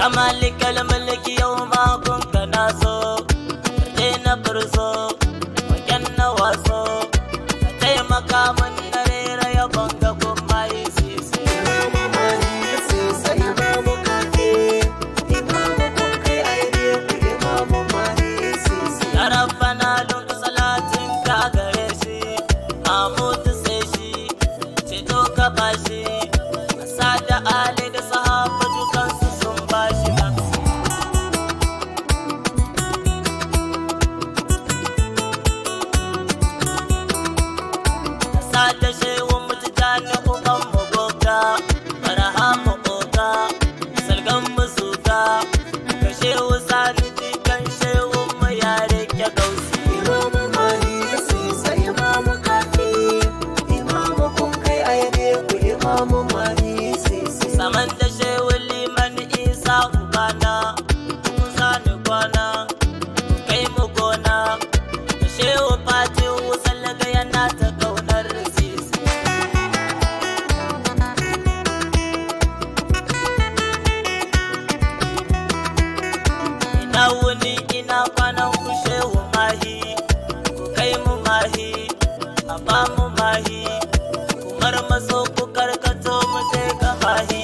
ya malikal mulki yau makon ka na so je na furso wajen na waso ka taimaka min na rera ya banga kuma yi sisi ya rabbana lunka salatin ka gare shi amutu sai shi ceto ka bashi sada ali da sahaba dukansu sun bashi nafsi sada shehu mutujani uban magoga marhamu oga salgan musuka ka shehu sani jikan shehu mu yare ke gausi saman da shehu liman isa ubana kusa ni kwana kai mu gona da shehu fatihu sallaga yana ta kaunar sisi ina wuni ina kwanan ku shehu mahi ku kai mu mahi a ba mu mahi kumar maso ku karkato mu je ga mahi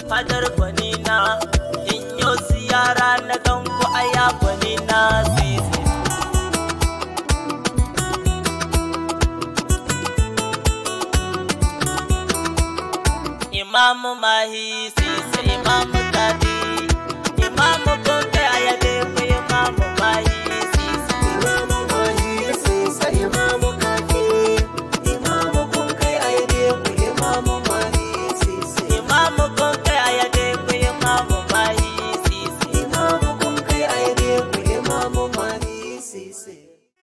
fadar gwanina in yo ziyara na ganku aya gwanina sisi. Imamu Mahi sisi, Imamu Kadi